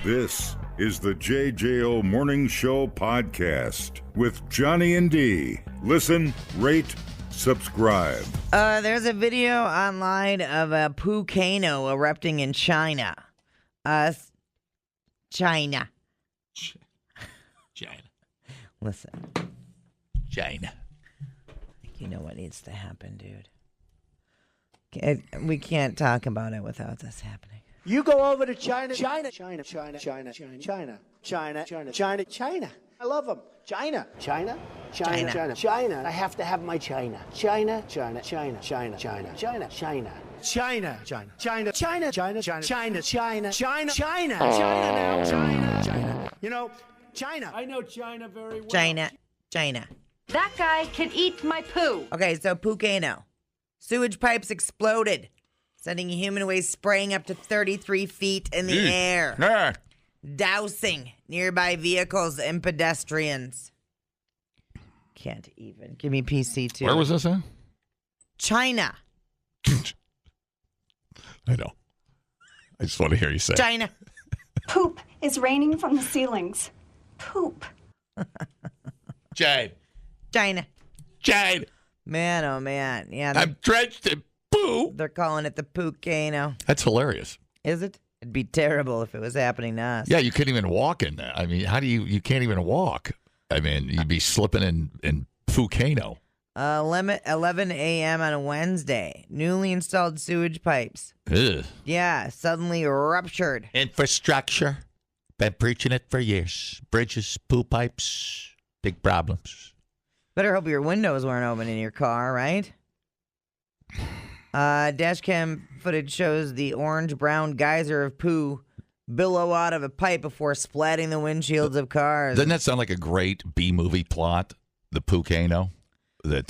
This is the JJO Morning Show podcast with Johnny and D. Listen, rate, subscribe. There's a video online of a volcano erupting in China. China. Listen. China. You know what needs to happen, dude. We can't talk about it without this happening. You go over to China. I love them. China. I have to have my China. China. You know, China. I know China very well. China. That guy can eat my poo. Okay, so volcano. Sewage pipes exploded, sending human waste spraying up to 33 feet in the air, dousing nearby vehicles and pedestrians. Can't even. Give me PC too. Where was this at? China. I know. I just want to hear you say China. Poop is raining from the ceilings. Poop. Jade. China. Jade. Man, oh man. Yeah, I'm drenched in poo. they're calling it the volcano. That's hilarious. Is it? It'd be terrible if it was happening to us. Yeah, you couldn't even walk in that. I mean, how do you can't even walk. I mean, you'd be slipping in volcano. 11 a.m. on a Wednesday. Newly installed sewage pipes. Ugh. Yeah, suddenly ruptured. Infrastructure. Been preaching it for years. Bridges, poo pipes, big problems. Better hope your windows weren't open in your car, right? Dashcam footage shows the orange-brown geyser of poo billow out of a pipe before splatting the windshields of cars. Doesn't that sound like a great B-movie plot? The volcano. That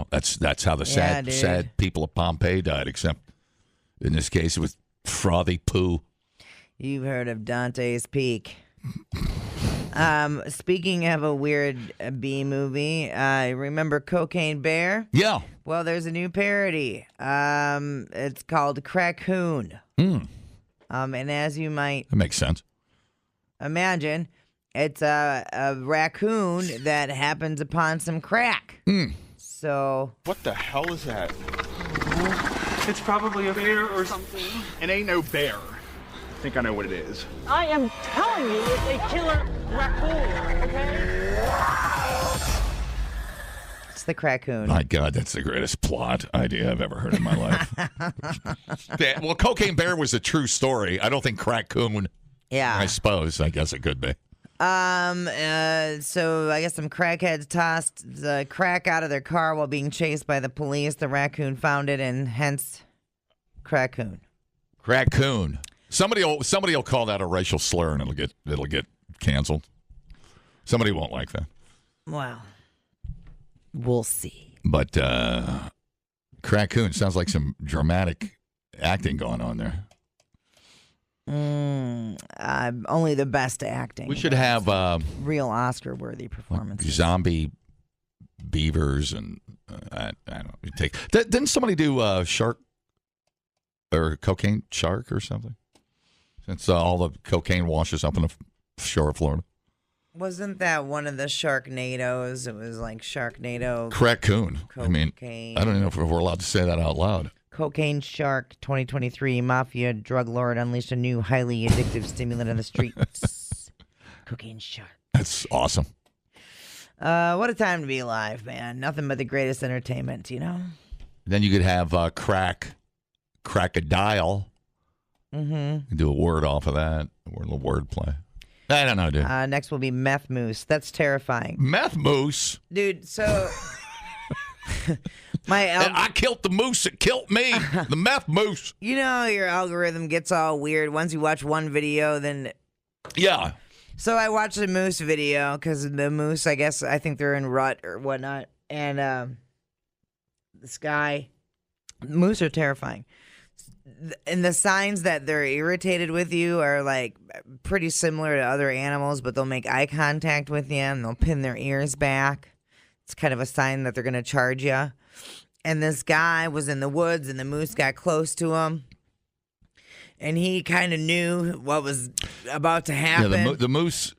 that's how the sad people of Pompeii died. Except in this case, it was frothy poo. You've heard of Dante's Peak. Speaking of a weird B movie, remember Cocaine Bear? Yeah. Well, there's a new parody. It's called Crackoon. And as you might That makes sense. imagine, it's a raccoon that happens upon some crack. So What the hell is that? It's probably a bear or something. It ain't no bear. I think I know what it is. I am telling you, it's a killer raccoon, okay? it's the Crackoon. My God, that's the greatest plot idea I've ever heard in my life. Yeah, well, Cocaine Bear was a true story. I don't think Crackoon. Yeah. I suppose. I guess it could be. So I guess some crackheads tossed the crack out of their car while being chased by the police. The raccoon found it, and hence Crackoon. Crackoon. Somebody will call that a racial slur, and it'll get canceled. Somebody won't like that. Well, we'll see. But Crackoon sounds like some dramatic acting going on there. Only the best acting. We should have real Oscar-worthy performances. zombie beavers and I don't know. Didn't somebody do shark or cocaine shark or something? Since all the cocaine washes up on the shore of Florida. Wasn't that one of the Sharknadoes? It was like Sharknado. Crackoon. I mean, I don't even know if we're allowed to say that out loud. Cocaine Shark 2023. Mafia drug lord unleashed a new highly addictive stimulant on the streets. Cocaine Shark. That's awesome. What a time to be alive, man. Nothing but the greatest entertainment, you know? Then you could have Crackadile. Mm-hmm. Do a word off of that. A little word play. I don't know, dude. Next will be Meth Moose. That's terrifying. Meth Moose? Dude, so... I killed the moose that killed me. The Meth Moose. You know your algorithm gets all weird once you watch one video, then... Yeah. So I watched the moose video because the moose, I think they're in rut or whatnot. And this guy... Moose are terrifying. And the signs that they're irritated with you are like pretty similar to other animals, but they'll make eye contact with you and they'll pin their ears back. It's kind of a sign that they're going to charge you. And this guy was in the woods and the moose got close to him. and he kind of knew what was about to happen. Yeah, the Moose,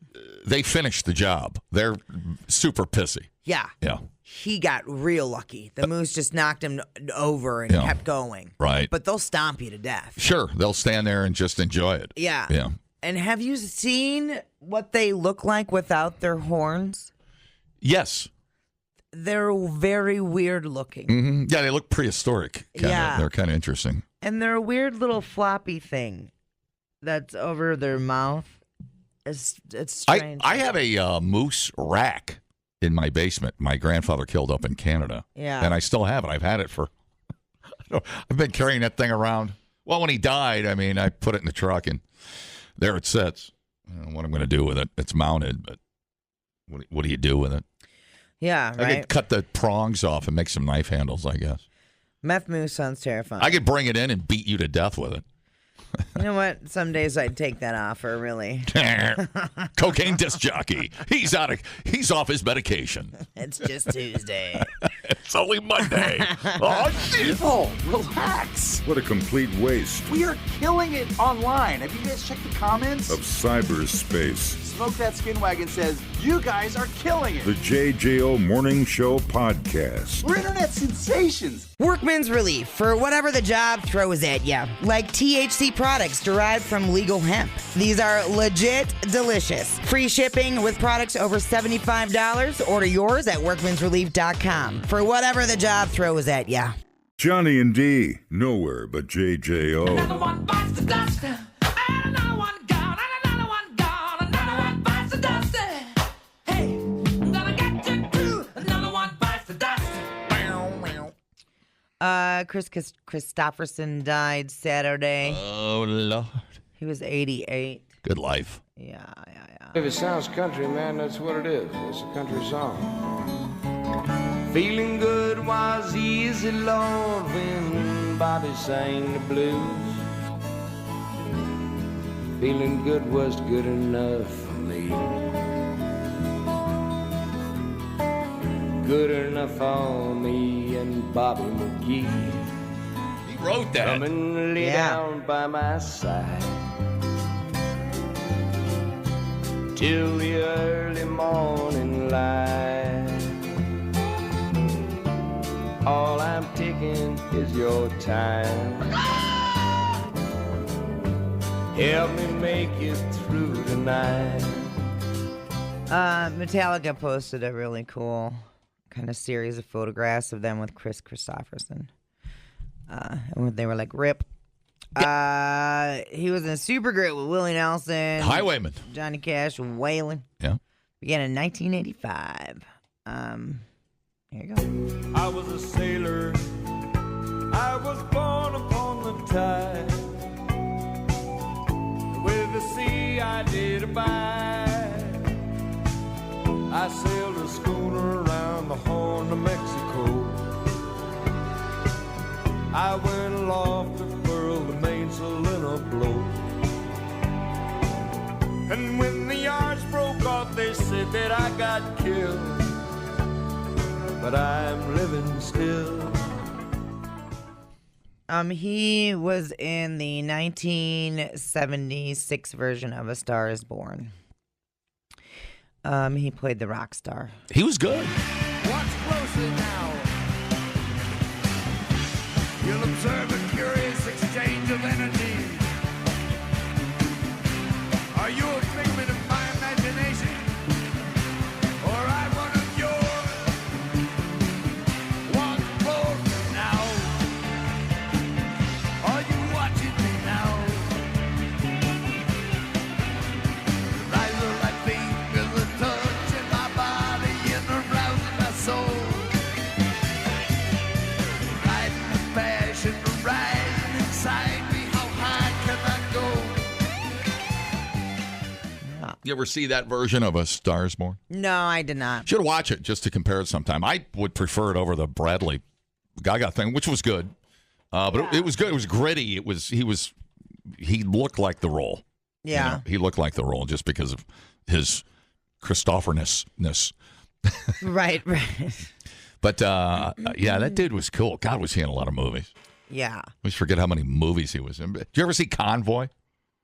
they finished the job. They're super pissy. Yeah. Yeah. He got real lucky. The Moose just knocked him over and kept going. Right. But they'll stomp you to death. Sure. They'll stand there and just enjoy it. Yeah. Yeah. And have you seen what they look like without their horns? Yes. They're very weird looking. Mm-hmm. Yeah, they look prehistoric. Yeah. They're kind of interesting. And they're a weird little floppy thing that's over their mouth. It's strange. I have a moose rack in my basement. My grandfather killed up in Canada. Yeah. And I still have it. I've had it for, I've been carrying that thing around. Well, when he died, I mean, I put it in the truck and there it sits. I don't know what I'm going to do with it. It's mounted, but what do you do with it? Yeah, right. I could cut the prongs off and make some knife handles, I guess. Meth Moose sounds terrifying. I could bring it in and beat you to death with it. You know what? Some days I'd take that offer, really. Cocaine disc jockey. He's off his medication. It's just Tuesday. It's only Monday. Oh, shit. Oh, relax. What a complete waste We are killing it online. Have you guys checked the comments? of cyberspace. Smoke That Skin Wagon says, you guys are killing it. The JJO Morning Show Podcast. We're internet sensations. Workman's relief for whatever the job throws at you, like THC products derived from legal hemp. These are legit delicious. Free shipping with products over $75. Order yours at workmansrelief.com for whatever the job throws at you. Johnny and D, nowhere but JJO. Another one bites the dust. Another one gone. Another one gone. Another one bites the dust. Hey, I'm gonna get you too. Another one bites the dust. Chris Christopherson died Saturday. Oh, Lord. He was 88. Good life. Yeah. If it sounds country, man, that's what it is. It's a country song. Feeling good was easy, Lord, when Bobby sang the blues. Feeling good was good enough for me. Good enough for me and Bobby McGee. He wrote that. Come and lay down by my side till the early morning light. All I'm taking is your time. Help me make it through tonight. Metallica posted a really cool kind of series of photographs of them with Chris Christopherson. And they were like, rip. He was in Supergroup with Willie Nelson, Highwayman, Johnny Cash, Waylon. Yeah. Began in 1985. Here you go. I was a sailor. I was born upon the tide. With the sea I did abide. I sailed a schooner around the Horn of Mexico. I went aloft to furl the mainsail in a blow. And when the yards broke off, they said that I got killed. But I'm living still. He was in the 1976 version of A Star Is Born. He played the rock star. He was good. Watch closely now. You'll observe a curious exchange of energy. Are you a figment of my imagination? Or I one of yours? Watch closely now. Are you watching me now? Rise of my fingers, the touch in my body, in the rouse of my soul. Riding the passion, rising inside me. How high can I go? You ever see that version of A Star Is Born? No, I did not. Should watch it just to compare it sometime. I would prefer it over the Bradley Gaga thing, which was good. But it was good. It was gritty. He looked like the role. Yeah. You know, he looked like the role just because of his Christopherness. Right. But, yeah, that dude was cool. God, was he in a lot of movies. Yeah. I always forget how many movies he was in. Did you ever see Convoy?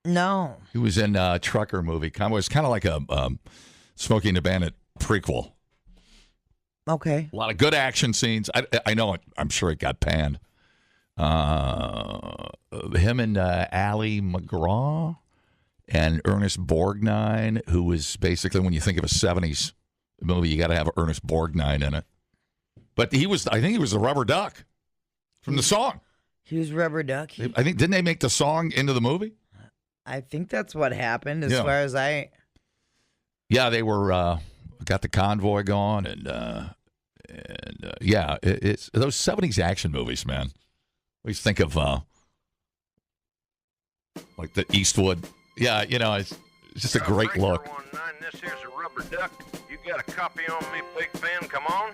No. He was in a trucker movie. Convoy was kind of like a Smokey and the Bandit prequel. Okay. A lot of good action scenes. I know it. I'm sure it got panned. Him and Ali McGraw and Ernest Borgnine, who was basically, when you think of a 70s movie, you got to have Ernest Borgnine in it. But I think he was the rubber duck from the song. He was rubber duck. I think, didn't they make the song into the movie? I think that's what happened as far as I... Yeah, they were, got the Convoy going, and it's those 70s action movies, man. We think of, like the Eastwood. Yeah, it's just a great look. 19, this here's a rubber duck. You got a copy on me, Big Ben? Come on.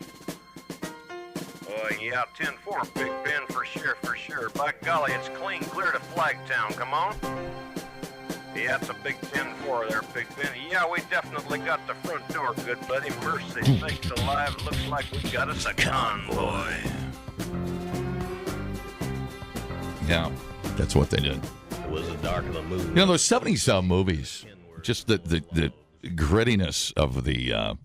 Yeah, 10-4, Big Ben, for sure. By golly, it's clean clear to Flagtown. Come on. Yeah, it's a big 10-4 there, Big Ben. Yeah, we definitely got the front door, good buddy. Mercy sakes alive, looks like we got us a convoy. Yeah, that's what they did. It was a dark of the moon. Those 70s movies, just the grittiness of the, I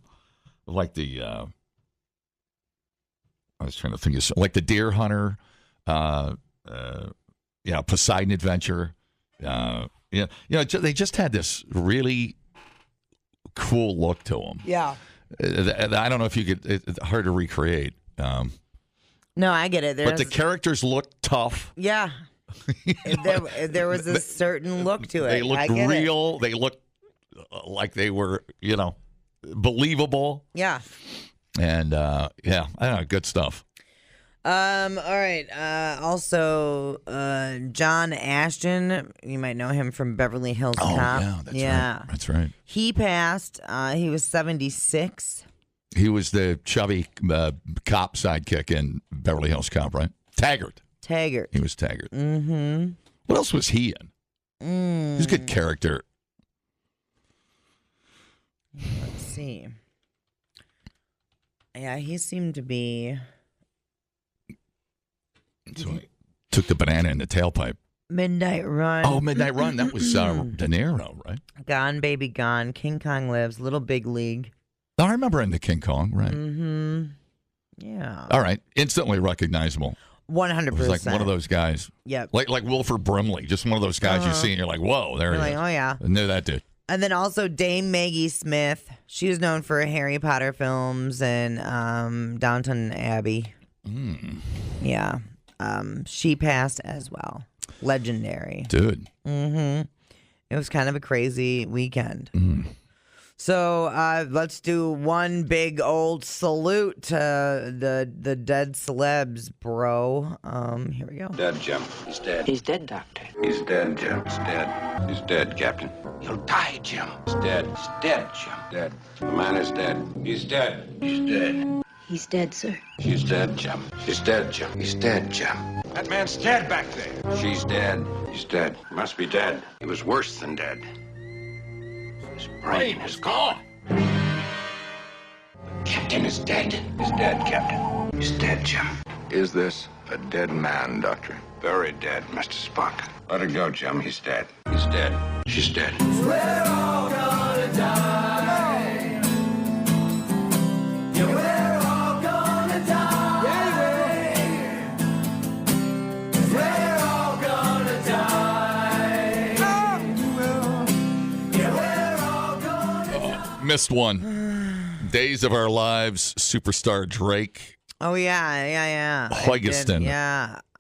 was trying to think of, like the Deer Hunter, Poseidon Adventure. They just had this really cool look to them. Yeah. I don't know if you could, it's hard to recreate. No, I get it. But the characters look tough. Yeah. there was a certain look to it. They looked real. They looked like they were, believable. Yeah. And, I don't know, good stuff. All right. Also, John Ashton, you might know him from Beverly Hills Cop. Yeah, right. That's right. He passed. He was 76. He was the chubby cop sidekick in Beverly Hills Cop, right? Taggart. He was Taggart. Mm-hmm. What else was he in? He's a good character. Let's see. Yeah, he seemed to be... So he took the banana in the tailpipe. Midnight Run. Oh, Midnight Run. That was De Niro, right? Gone, Baby Gone. King Kong Lives. Little Big League. Oh, I remember in the King Kong, right? Mm-hmm. Yeah. All right. Instantly recognizable. 100%. It was like one of those guys. Yep. Like Wilford Brimley. Just one of those guys you see and you're like, whoa, there he is. Oh, yeah. I knew that dude. And then also Dame Maggie Smith. She was known for Harry Potter films and Downton Abbey. Yeah. She passed as well. Legendary. Dude. Mm-hmm. It was kind of a crazy weekend. So let's do one big old salute to the dead celebs, bro. Here we go. Dead, Jim. He's dead. He's dead, Doctor. He's dead, Jim. He's dead. He's dead, Captain. He'll die, Jim. He's dead. He's dead, Jim. Dead. The man is dead. He's dead. He's dead. He's dead, sir. She's dead, Jim. She's dead, Jim. He's dead, Jim. That man's dead back there. She's dead. He's dead. He must be dead. He was worse than dead. His brain is gone. The captain is dead. He's dead, Captain. He's dead, Jim. Is this a dead man, Doctor? Very dead, Mr. Spock. Let her go, Jim. He's dead. He's dead. She's dead. We're all gonna die. Yeah, we're all gonna die. We're all gonna die. Yeah, we're all gonna die. Missed one. Days of Our Lives, superstar Drake. Oh, yeah. Haugeston.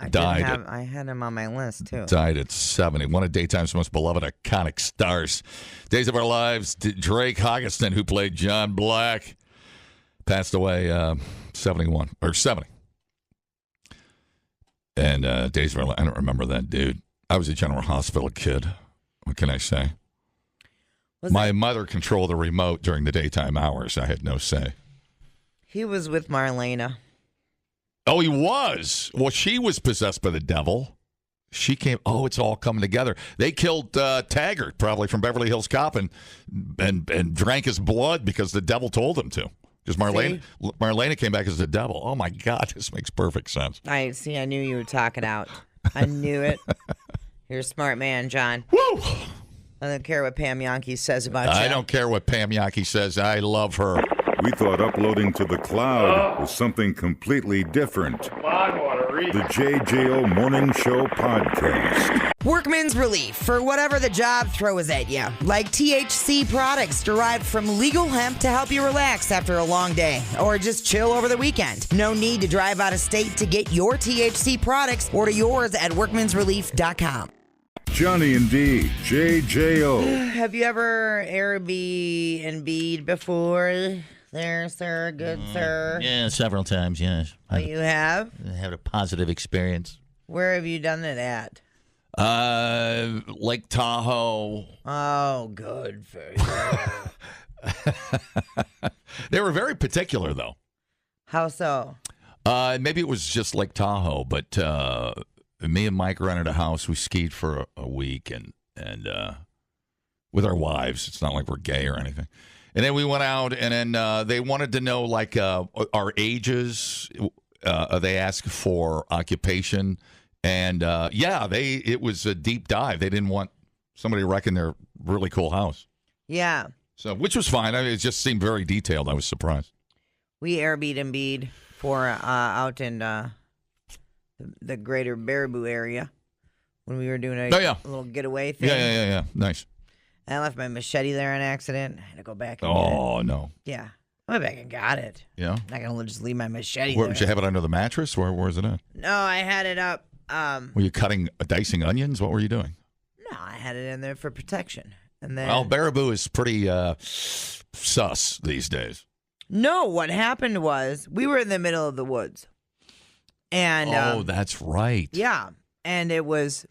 Died. I had him on my list, too. Died at 70. One of daytime's most beloved iconic stars. Days of Our Lives, Drake Haugeston, who played John Black, passed away 71 or 70. And Days of Our Lives, I don't remember that dude. I was a General Hospital kid. What can I say? My mother controlled the remote during the daytime hours. I had no say. He was with Marlena. Oh, he was. Well, she was possessed by the devil. She came. Oh, it's all coming together. They killed Taggart, probably from Beverly Hills Cop, and drank his blood because the devil told them to. Because Marlena came back as the devil. Oh, my God, this makes perfect sense. I knew you were talking out. I knew it. You're a smart man, John. Woo! I don't care what Pam Yankee says about you. I don't care what Pam Yankee says. I love her. We thought uploading to the cloud was something completely different. The JJO Morning Show Podcast. Workman's relief for whatever the job throws at you. Like THC products derived from legal hemp to help you relax after a long day or just chill over the weekend. No need to drive out of state to get your THC products. Order yours at workmansrelief.com. Johnny and D, JJO. Have you ever Airbnb'd before? There, sir, good sir. Yeah, several times, yes. Oh, you have? I had a positive experience. Where have you done it at? Lake Tahoe. Oh, good for you. They were very particular, though. How so? Maybe it was just Lake Tahoe, but me and Mike rented a house. We skied for a week and with our wives. It's not like we're gay or anything. And then we went out, and then they wanted to know, like, our ages. They asked for occupation. And, it was a deep dive. They didn't want somebody wrecking their really cool house. Yeah. So, which was fine. I mean, it just seemed very detailed. I was surprised. We Airbnb'd for out in the greater Baraboo area when we were doing a little getaway thing. Yeah. Nice. I left my machete there in accident. I had to go back and get it. Oh, no. Yeah. I went back and got it. Yeah? I'm not going to just leave my machete Where, there. did you have it under the mattress? Where's it at? No, I had it up. Were you dicing onions? What were you doing? No, I had it in there for protection. And then, well, Baraboo is pretty sus these days. No, what happened was we were in the middle of the woods. And that's right. Yeah. And it was,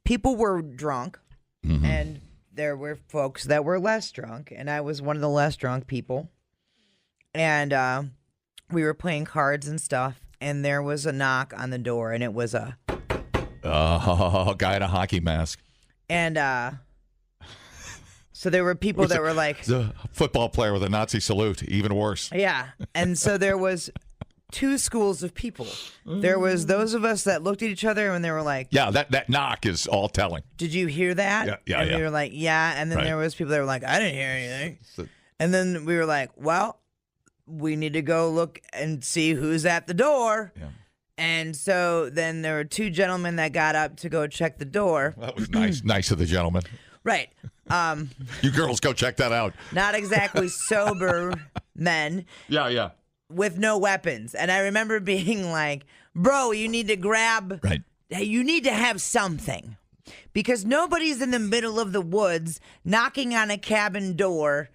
people were drunk. Mm-hmm. And there were folks that were less drunk. And I was one of the less drunk people. And we were playing cards and stuff. And there was a knock on the door. And it was a guy in a hockey mask. And so there were people that were like, the football player with a Nazi salute, even worse. Yeah. And so there was two schools of people. There was those of us that looked at each other and they were like, yeah, that knock is all telling. Did you hear that? Yeah. And we were like, yeah. And then there was people that were like, I didn't hear anything. And then we were like, well, we need to go look and see who's at the door. Yeah. And so then there were two gentlemen that got up to go check the door. That was nice. Nice of the gentleman. Right. You girls go check that out. Not exactly sober men. Yeah. With no weapons. And I remember being like, bro, you need to grab. Right. You need to have something. Because nobody's in the middle of the woods knocking on a cabin door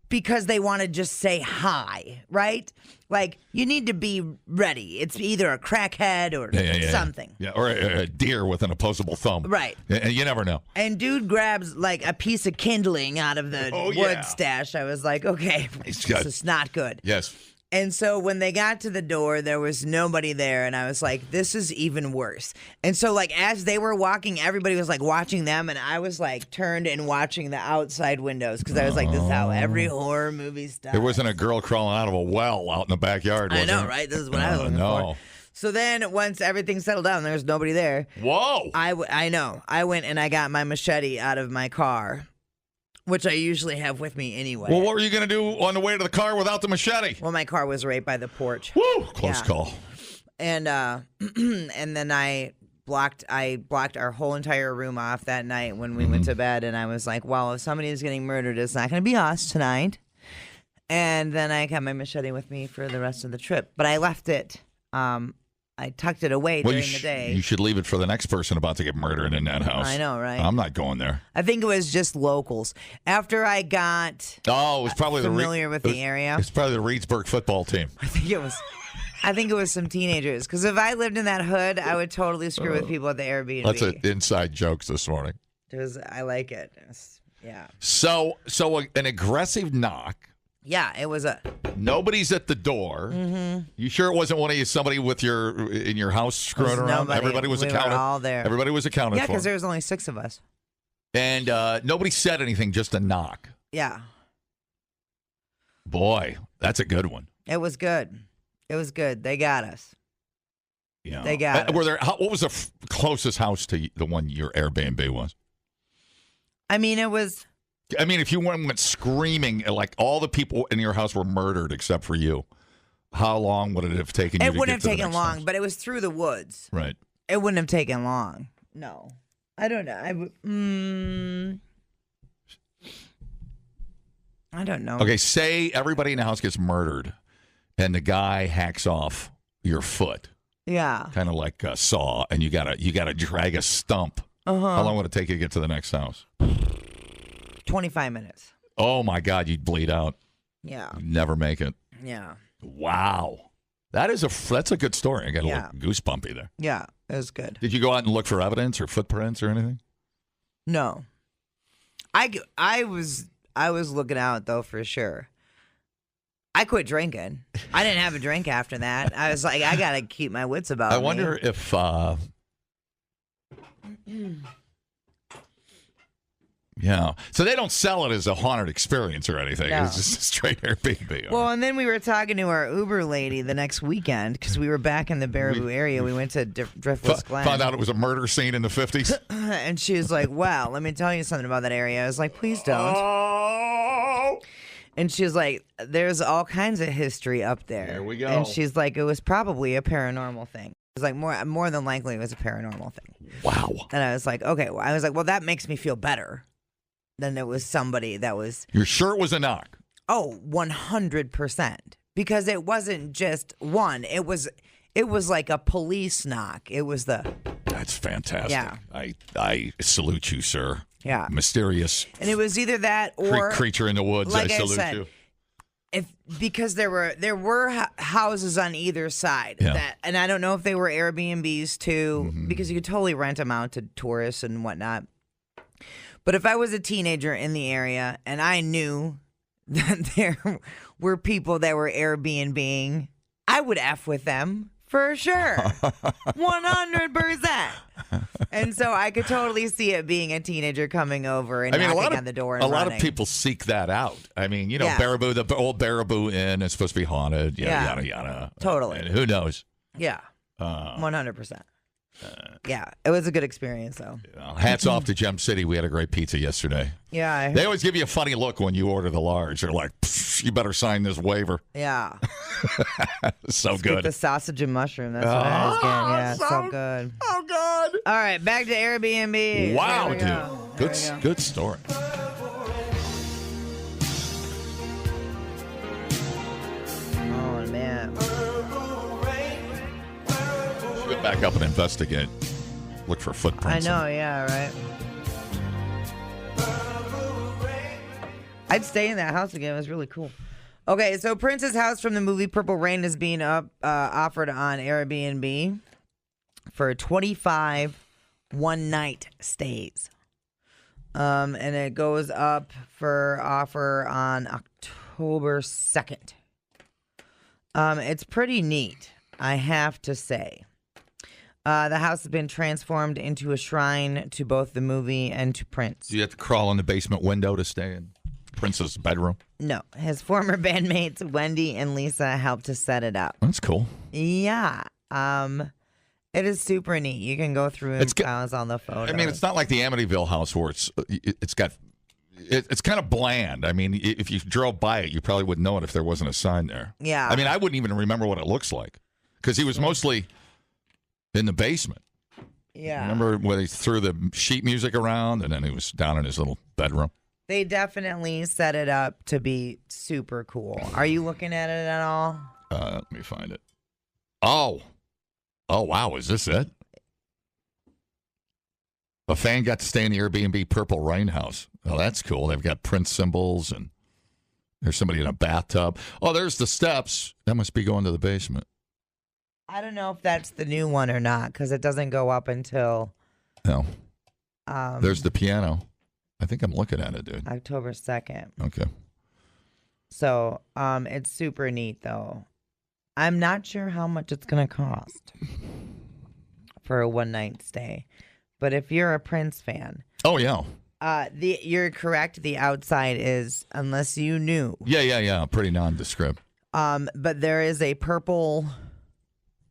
because they want to just say hi, right? Like, you need to be ready. It's either a crackhead or something. Yeah, or a deer with an opposable thumb. Right. And you never know. And dude grabs, like, a piece of kindling out of the wood stash. I was like, okay, this is not good. Yes. And so when they got to the door, there was nobody there. And I was like, this is even worse. And so, like, as they were walking, everybody was, like, watching them. And I was, like, turned and watching the outside windows because I was like, this is how every horror movie starts. There wasn't a girl crawling out of a well out in the backyard, was I know, there? right? This is what I was looking for. So then once everything settled down, there was nobody there. Whoa. I know. I went and I got my machete out of my car, which I usually have with me anyway. Well, what were you going to do on the way to the car without the machete? Well, my car was right by the porch. Woo! Close call. And and then I blocked our whole entire room off that night when we went to bed. And I was like, well, if somebody is getting murdered, it's not going to be us tonight. And then I got my machete with me for the rest of the trip. But I left it. I tucked it away during the day. You should leave it for the next person about to get murdered in that house. I know, right? I'm not going there. I think it was just locals. After I got it was probably familiar with the area. It's probably the Reedsburg football team. I think it was some teenagers. Because if I lived in that hood, I would totally screw with people at the Airbnb. That's an inside jokes this morning. I like it. Yeah. So an aggressive knock. Yeah, it was Nobody's at the door. Mm-hmm. You sure it wasn't somebody in your house screwing around? Nobody. Everybody was accounted. Were all there. Everybody was accounted for. Yeah, because there was only 6 of us. And nobody said anything, just a knock. Yeah. Boy, that's a good one. It was good. It was good. They got us. Yeah. They got us. What was the closest house to the one your Airbnb was? I mean, it was. I mean, if you went screaming, like all the people in your house were murdered except for you, how long would it have taken you to get to the next house? It wouldn't have taken long, but it was through the woods. Right. It wouldn't have taken long. No. I don't know. I don't know. Okay, say everybody in the house gets murdered and the guy hacks off your foot. Yeah. Kind of like a saw, and you gotta drag a stump. Uh-huh. How long would it take you to get to the next house? 25 minutes. Oh my God, you'd bleed out. Yeah. You'd never make it. Yeah. Wow. That's a good story. I got a little goosebumpy there. Yeah, it was good. Did you go out and look for evidence or footprints or anything? No. I was looking out though for sure. I quit drinking. I didn't have a drink after that. I was like, I gotta keep my wits about me. I wonder if yeah. So they don't sell it as a haunted experience or anything. No. It's just a straight Airbnb. Well, and then we were talking to our Uber lady the next weekend because we were back in the Baraboo area. We went to Driftwood Glen. Found out it was a murder scene in the 50s. And she was like, well, let me tell you something about that area. I was like, please don't. Oh. And she was like, there's all kinds of history up there. There we go. And she's like, it was probably a paranormal thing. It was like more than likely it was a paranormal thing. Wow. And I was like, okay. Well, I was like, well, that makes me feel better than there was somebody that was. You're sure it was a knock? Oh, 100%. Because it wasn't just one. It was like a police knock. It was the. That's fantastic. Yeah. I salute you, sir. Yeah. Mysterious. And it was either that or creature in the woods. Like I salute you. Because there were houses on either side and I don't know if they were Airbnbs too, because you could totally rent them out to tourists and whatnot. But if I was a teenager in the area and I knew that there were people that were Airbnb-ing, I would F with them for sure. 100%. And so I could totally see it being a teenager coming over and knocking on the door and a lot running. of people seek that out. I mean, Yeah. Baraboo, the old Baraboo Inn is supposed to be haunted. Yada, yada. Totally. And who knows? Yeah. 100%. Yeah. It was a good experience, though. Hats off to Gem City. We had a great pizza yesterday. Yeah. They always give you a funny look when you order the large. They're like, you better sign this waiver. Yeah. So Scoop good. the sausage and mushroom. That's what I was getting. Yeah, it's so good. Oh, God. All right, back to Airbnb. Wow, There we go. dude. There we go. Good story. Oh, man. Should go back up and investigate. Look for I footprints. know, yeah, right. I'd stay in that house again. It was really cool. Okay, so Prince's house from the movie Purple Rain is being offered on Airbnb for 25 one-night stays. And it goes up for offer on October 2nd. It's pretty neat, I have to say. The house has been transformed into a shrine to both the movie and to Prince. Do you have to crawl in the basement window to stay in Prince's bedroom? No. His former bandmates, Wendy and Lisa, helped to set it up. That's cool. Yeah. It is super neat. You can go through and browse on the photos. I mean, it's not like the Amityville house where it's kind of bland. I mean, if you drove by it, you probably wouldn't know it if there wasn't a sign there. Yeah. I mean, I wouldn't even remember what it looks like because he was mostly in the basement. Yeah. Remember when he threw the sheet music around and then he was down in his little bedroom? They definitely set it up to be super cool. Are you looking at it at all? Let me find it. Oh, wow. Is this it? A fan got to stay in the Airbnb Purple Rain house. Oh, that's cool. They've got Prince symbols and there's somebody in a bathtub. Oh, there's the steps. That must be going to the basement. I don't know if that's the new one or not because it doesn't go up until... No. There's the piano. I think I'm looking at it, dude. October 2nd. Okay. So it's super neat, though. I'm not sure how much it's going to cost for a one-night stay. But if you're a Prince fan... Oh, yeah. You're correct. The outside is, unless you knew. Yeah. Pretty nondescript. But there is a purple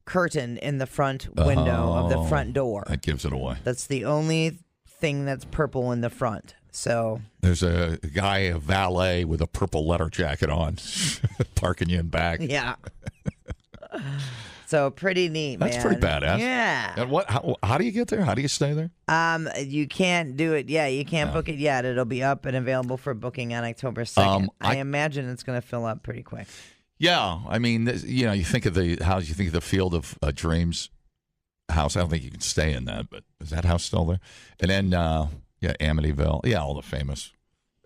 curtain in the front window of the front door. That gives it away. That's the only thing that's purple in the front. So there's a guy, a valet with a purple leather jacket on, parking you in back. Yeah. So pretty neat, man. That's pretty badass. Yeah. And how do you get there? How do you stay there? You can't do it. Yeah, you can't book it yet. It'll be up and available for booking on October 2nd. I imagine it's going to fill up pretty quick. Yeah, I mean, you think of the house, you think of the Field of Dreams house. I don't think you can stay in that, but is that house still there? And then, Amityville. Yeah, all the famous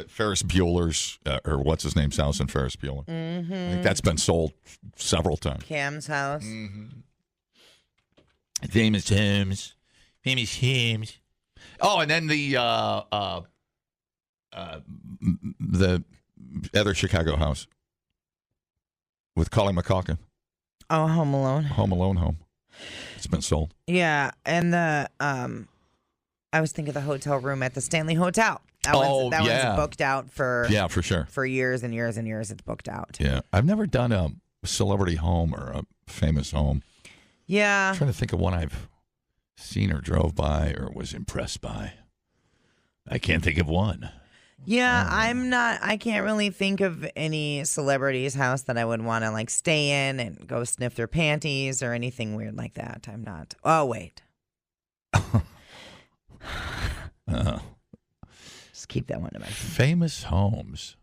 Ferris Bueller's, or what's his name's house in Ferris Bueller. Mm-hmm. I think that's been sold several times. Cam's house. Mm-hmm. Famous homes. Oh, and then the other Chicago house with Collie McCauken. Oh, Home Alone. Home Alone home. It's been sold. Yeah, and I was thinking the hotel room at the Stanley Hotel. That one's booked out for sure. For years and years and years, it's booked out. Yeah, I've never done a celebrity home or a famous home. Yeah, I'm trying to think of one I've seen or drove by or was impressed by. I can't think of one. Yeah, I can't really think of any celebrity's house that I would want to like stay in and go sniff their panties or anything weird like that. I'm not. Oh, wait. Just keep that one to myself. Famous homes.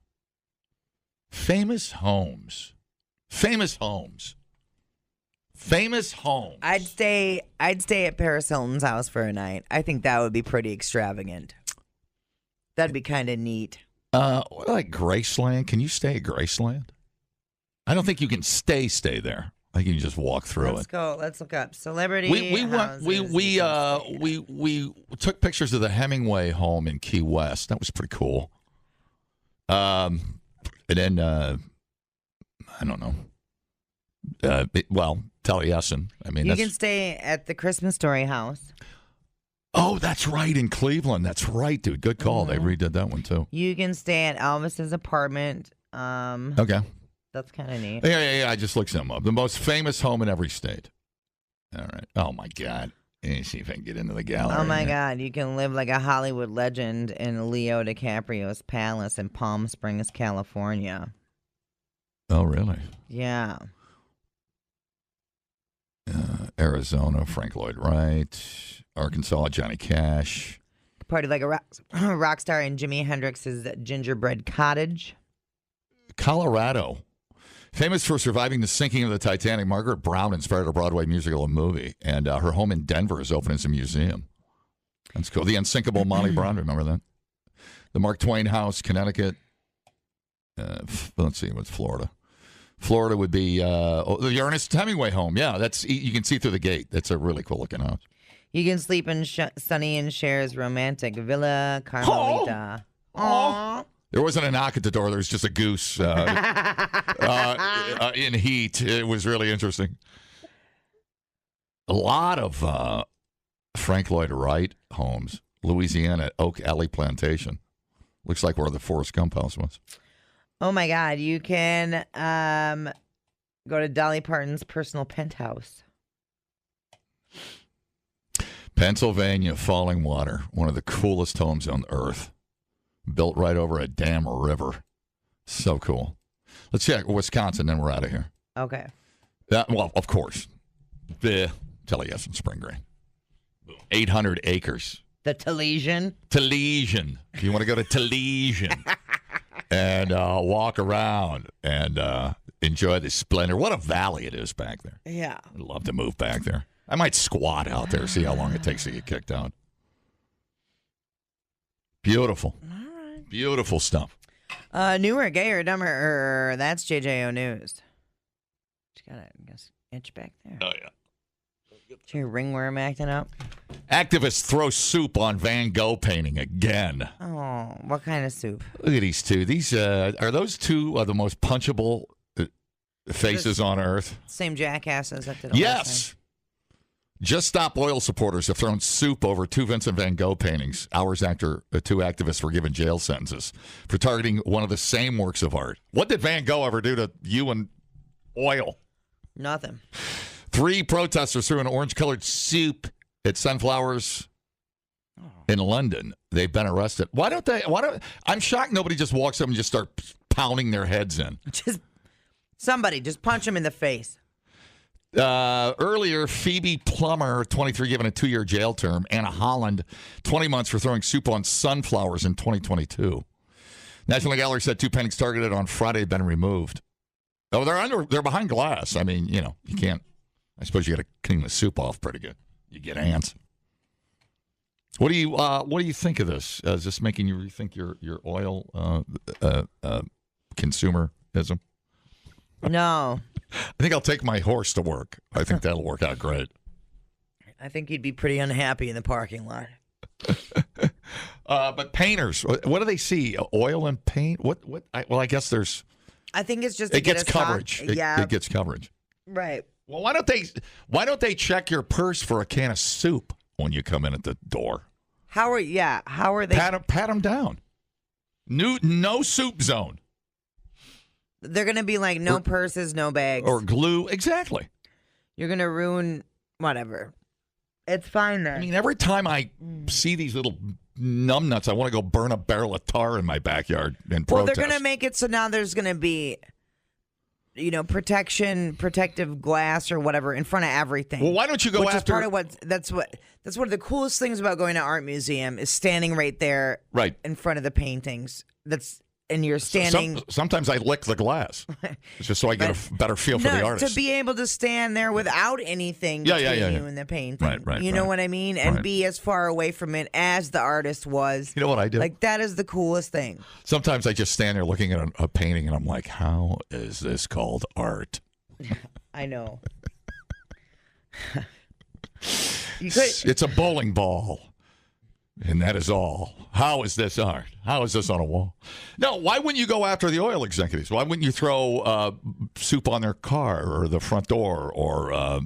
I'd stay at Paris Hilton's house for a night. I think that would be pretty extravagant. That'd be kind of neat. Like Graceland. Can you stay at Graceland? I don't think you can stay there. I think you can just walk through Let's go. Let's look up celebrity. We took pictures of the Hemingway home in Key West. That was pretty cool. And then I don't know. Taliesin. I mean, you can stay at the Christmas Story house. Oh, that's right, in Cleveland. That's right, dude. Good call. Mm-hmm. They redid that one too. You can stay at Elvis's apartment. Okay. That's kind of neat. Yeah. I just looked some up. The most famous home in every state. All right. Oh my God. Let me see if I can get into the gallery. Oh my God. You can live like a Hollywood legend in Leo DiCaprio's palace in Palm Springs, California. Oh, really? Yeah. Arizona, Frank Lloyd Wright. Arkansas, Johnny Cash. Party like a rock star in Jimi Hendrix's Gingerbread Cottage. Colorado. Famous for surviving the sinking of the Titanic, Margaret Brown inspired a Broadway musical and movie, and her home in Denver is open as a museum. That's cool. The Unsinkable Molly Brown, remember that? The Mark Twain House, Connecticut. Let's see, what's Florida? Florida would be the Ernest Hemingway home. Yeah, you can see through the gate. That's a really cool looking house. You can sleep in Sonny and Cher's romantic Villa Carmelita. Aww. There wasn't a knock at the door. There was just a goose in heat. It was really interesting. A lot of Frank Lloyd Wright homes. Louisiana, Oak Alley Plantation. Looks like where the Forrest Gump house was. Oh, my God. You can go to Dolly Parton's personal penthouse. Pennsylvania, Falling Water. One of the coolest homes on earth. Built right over a dam or river. So cool. Let's check Wisconsin, then we're out of here. Okay. Well, of course. The Taliesin Spring Green. 800 acres. The Talesian? Talesian. If you want to go to Talesian and walk around and enjoy the splendor. What a valley it is back there. Yeah. I'd love to move back there. I might squat out there, see how long it takes to get kicked out. Beautiful. All right. Beautiful stuff. Newer, gayer, dumber. That's JJO News. Just got to itch back there. Oh, yeah. Is your ringworm acting up? Activists throw soup on Van Gogh painting again. Oh, what kind of soup? Look at these two. These are those two the most punchable faces on earth? Same jackasses that did it. Yes. Just Stop Oil supporters have thrown soup over 2 Vincent van Gogh paintings hours after 2 activists were given jail sentences for targeting one of the same works of art. What did Van Gogh ever do to you and oil? Nothing. 3 protesters threw an orange-colored soup at sunflowers in London. They've been arrested. Why don't I'm shocked nobody just walks up and just start pounding their heads in. Somebody just punch them in the face. Earlier, Phoebe Plummer, 23, given a 2-year jail term. Anna Holland, 20 months for throwing soup on sunflowers in 2022. National Gallery said 2 paintings targeted on Friday had been removed. Oh, they're behind glass. I mean, you can't. I suppose you got to clean the soup off pretty good. You get ants. What do you think of this? Is this making you rethink your oil consumerism? No. I think I'll take my horse to work. I think that'll work out great. I think you'd be pretty unhappy in the parking lot. But painters, what do they see? Oil and paint? Well, I guess there's. I think it's just it gets coverage. It gets coverage. Right. Well, why don't they check your purse for a can of soup when you come in at the door? How are they? Pat them down. No soup zone. They're going to be like, no purses, no bags. Or glue. Exactly. You're going to ruin whatever. It's fine then. I mean, every time I see these little numbnuts, I want to go burn a barrel of tar in my backyard and protest. Well, they're going to make it so now there's going to be, protective glass or whatever in front of everything. Well, why don't you go which after? Is part of that's one of the coolest things about going to art museum is standing right there, right in front of the paintings. And you're standing. Sometimes I lick the glass, just so I get a better feel for the artist. To be able to stand there without anything between you and the painting. Right. You know what I mean? And be as far away from it as the artist was. You know what I do? Like, that is the coolest thing. Sometimes I just stand there looking at a painting, and I'm like, how is this called art? I know. It's a bowling ball. And that is all. How is this art? How is this on a wall? No, why wouldn't you go after the oil executives? Why wouldn't you throw soup on their car or the front door or a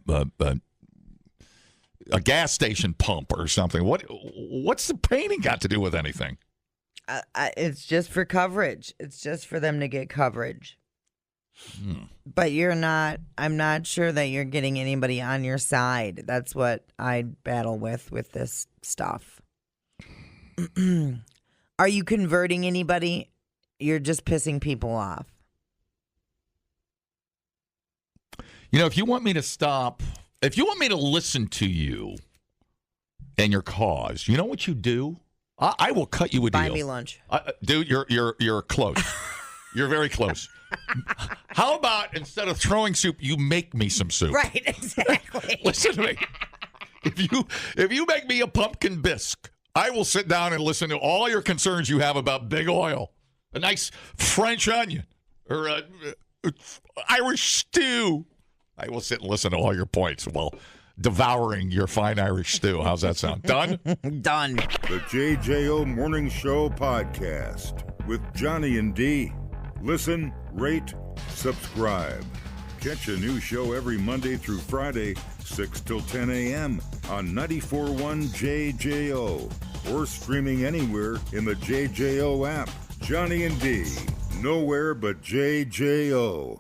gas station pump or something? What's the painting got to do with anything? It's just for coverage. It's just for them to get coverage. But I'm not sure that you're getting anybody on your side. That's what I battle with this stuff. Are you converting anybody? You're just pissing people off. If you want me to stop, if you want me to listen to you and your cause, you know what you do? I will cut you a deal. Buy me lunch. Dude, you're close. You're very close. How about instead of throwing soup, you make me some soup? Right, exactly. Listen to me. If you make me a pumpkin bisque, I will sit down and listen to all your concerns you have about big oil, a nice French onion, or Irish stew. I will sit and listen to all your points while devouring your fine Irish stew. How's that sound? Done? Done. The JJO Morning Show podcast with Johnny and D. Listen, rate, subscribe. Catch a new show every Monday through Friday, 6 till 10 a.m. on 94.1 JJO or streaming anywhere in the JJO app. Johnny and D, nowhere but JJO.